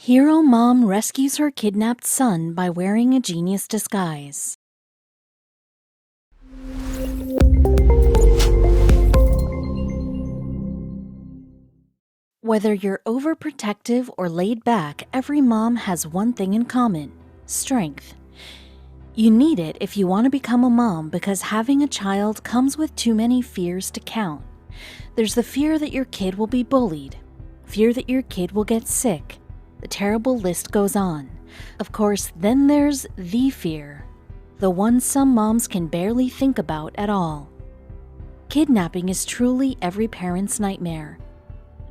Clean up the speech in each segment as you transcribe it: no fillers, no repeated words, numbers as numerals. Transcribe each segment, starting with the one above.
Hero mom rescues her kidnapped son by wearing a genius disguise. Whether you're overprotective or laid back, every mom has one thing in common: strength. You need it if you want to become a mom because having a child comes with too many fears to count. There's the fear that your kid will be bullied, fear that your kid will get sick. The terrible list goes on. Of course, then there's the fear, the one some moms can barely think about at all. Kidnapping is truly every parent's nightmare.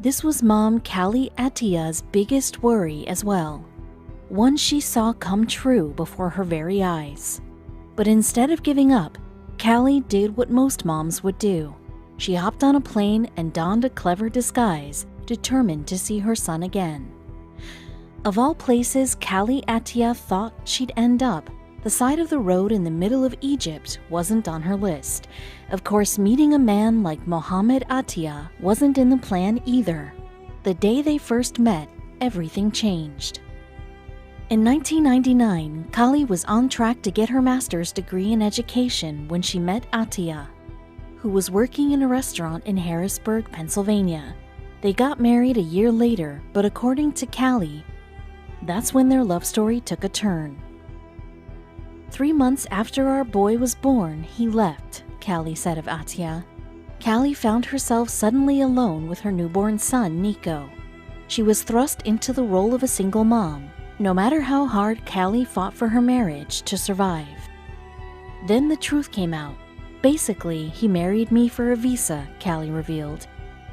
This was mom Callie Attia's biggest worry as well, one she saw come true before her very eyes. But instead of giving up, Callie did what most moms would do. She hopped on a plane and donned a clever disguise, determined to see her son again. Of all places Callie Attia thought she'd end up, the side of the road in the middle of Egypt wasn't on her list. Of course, meeting a man like Mohammed Attia wasn't in the plan either. The day they first met, everything changed. In 1999, Callie was on track to get her master's degree in education when she met Attia, who was working in a restaurant in Harrisburg, Pennsylvania. They got married a year later, but according to Callie, that's when their love story took a turn. 3 months after our boy was born, he left, Callie said of Attia. Callie found herself suddenly alone with her newborn son, Nico. She was thrust into the role of a single mom, no matter how hard Callie fought for her marriage to survive. Then the truth came out. Basically, he married me for a visa, Callie revealed.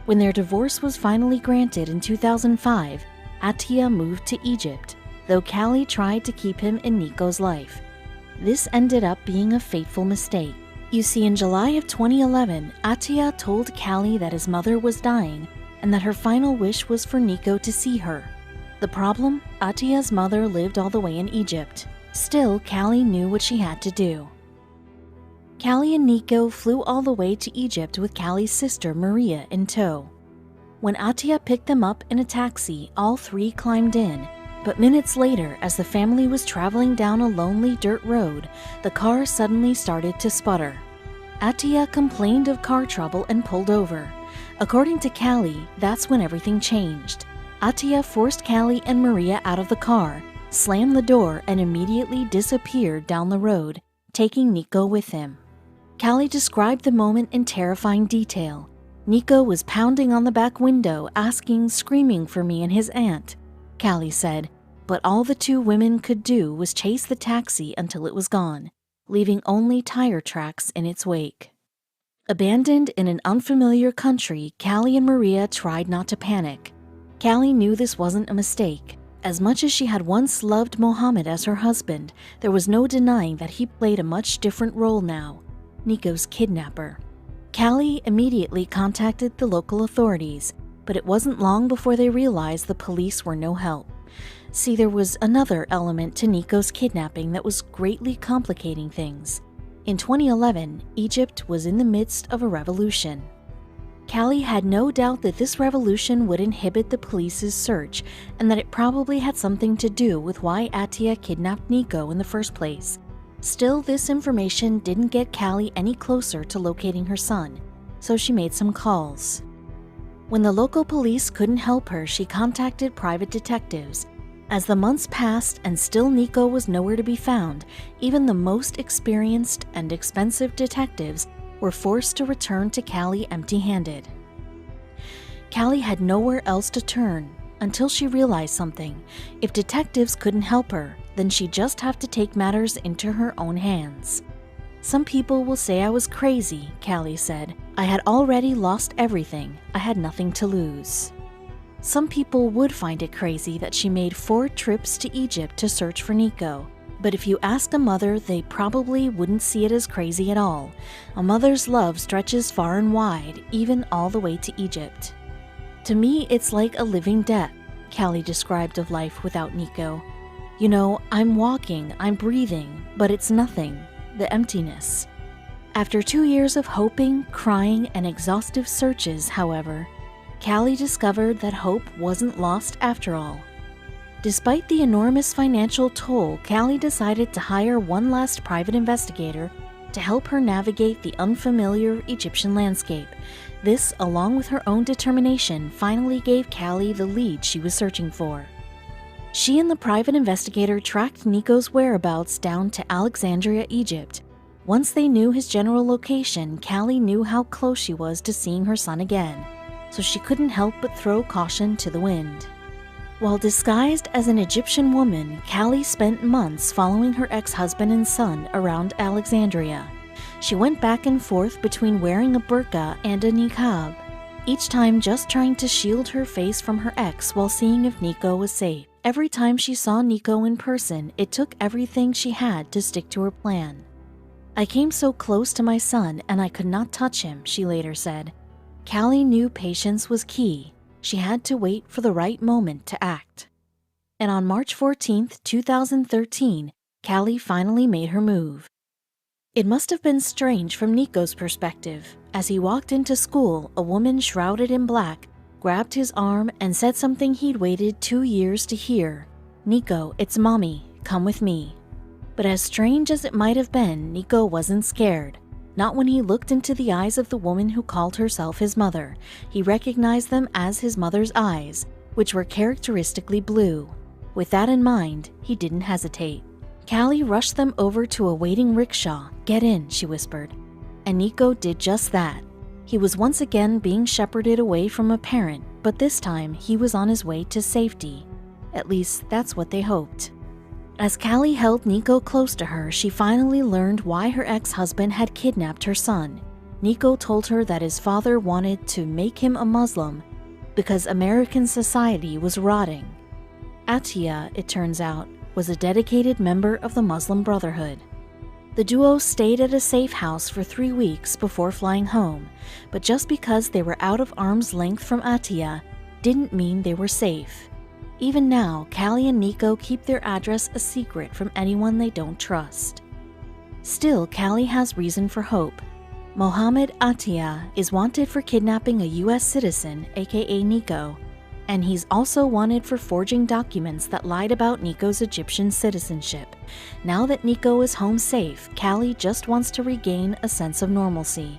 When their divorce was finally granted in 2005, Attia moved to Egypt, though Callie tried to keep him in Nico's life. This ended up being a fateful mistake. You see, in July of 2011, Attia told Callie that his mother was dying and that her final wish was for Nico to see her. The problem? Attia's mother lived all the way in Egypt. Still, Callie knew what she had to do. Callie and Nico flew all the way to Egypt with Callie's sister Maria in tow. When Attia picked them up in a taxi, all three climbed in, but minutes later, as the family was traveling down a lonely dirt road, the car suddenly started to sputter. Attia complained of car trouble and pulled over. According to Callie, that's when everything changed. Attia forced Callie and Maria out of the car, slammed the door, and immediately disappeared down the road, taking Nico with him. Callie described the moment in terrifying detail. Nico was pounding on the back window, screaming for me and his aunt, Callie said, but all the two women could do was chase the taxi until it was gone, leaving only tire tracks in its wake. Abandoned in an unfamiliar country, Callie and Maria tried not to panic. Callie knew this wasn't a mistake. As much as she had once loved Mohammed as her husband, there was no denying that he played a much different role now, Nico's kidnapper. Callie immediately contacted the local authorities, but it wasn't long before they realized the police were no help. See, there was another element to Nico's kidnapping that was greatly complicating things. In 2011, Egypt was in the midst of a revolution. Callie had no doubt that this revolution would inhibit the police's search and that it probably had something to do with why Attia kidnapped Nico in the first place. Still, this information didn't get Callie any closer to locating her son, so she made some calls. When the local police couldn't help her, she contacted private detectives. As the months passed and still Nico was nowhere to be found, even the most experienced and expensive detectives were forced to return to Callie empty-handed. Callie had nowhere else to turn until she realized something. If detectives couldn't help her, then she'd just have to take matters into her own hands. Some people will say I was crazy, Callie said. I had already lost everything. I had nothing to lose. Some people would find it crazy that she made 4 trips to Egypt to search for Nico. But if you ask a mother, they probably wouldn't see it as crazy at all. A mother's love stretches far and wide, even all the way to Egypt. To me, it's like a living death, Callie described of life without Nico. You know, I'm walking, I'm breathing, but it's nothing, the emptiness. After 2 years of hoping, crying, and exhaustive searches, however, Callie discovered that hope wasn't lost after all. Despite the enormous financial toll, Callie decided to hire one last private investigator to help her navigate the unfamiliar Egyptian landscape. This, along with her own determination, finally gave Callie the lead she was searching for. She and the private investigator tracked Nico's whereabouts down to Alexandria, Egypt. Once they knew his general location, Callie knew how close she was to seeing her son again, so she couldn't help but throw caution to the wind. While disguised as an Egyptian woman, Callie spent months following her ex-husband and son around Alexandria. She went back and forth between wearing a burqa and a niqab, each time just trying to shield her face from her ex while seeing if Nico was safe. Every time she saw Nico in person, it took everything she had to stick to her plan. "I came so close to my son and I could not touch him," she later said. Callie knew patience was key. She had to wait for the right moment to act. And on March 14, 2013, Callie finally made her move. It must have been strange from Nico's perspective. As he walked into school, a woman shrouded in black grabbed his arm and said something he'd waited 2 years to hear. "Nico, it's Mommy. Come with me." But as strange as it might have been, Nico wasn't scared. Not when he looked into the eyes of the woman who called herself his mother. He recognized them as his mother's eyes, which were characteristically blue. With that in mind, he didn't hesitate. Callie rushed them over to a waiting rickshaw. "Get in," she whispered. And Nico did just that. He was once again being shepherded away from a parent, but this time he was on his way to safety. At least, that's what they hoped. As Callie held Nico close to her, she finally learned why her ex-husband had kidnapped her son. Nico told her that his father wanted to make him a Muslim because American society was rotting. Atiya, it turns out, was a dedicated member of the Muslim Brotherhood. The duo stayed at a safe house for 3 weeks before flying home, but just because they were out of arm's length from Atiya didn't mean they were safe. Even now, Callie and Nico keep their address a secret from anyone they don't trust. Still, Callie has reason for hope. Mohammed Atiya is wanted for kidnapping a U.S. citizen, aka Nico, and he's also wanted for forging documents that lied about Nico's Egyptian citizenship. Now that Nico is home safe, Callie just wants to regain a sense of normalcy.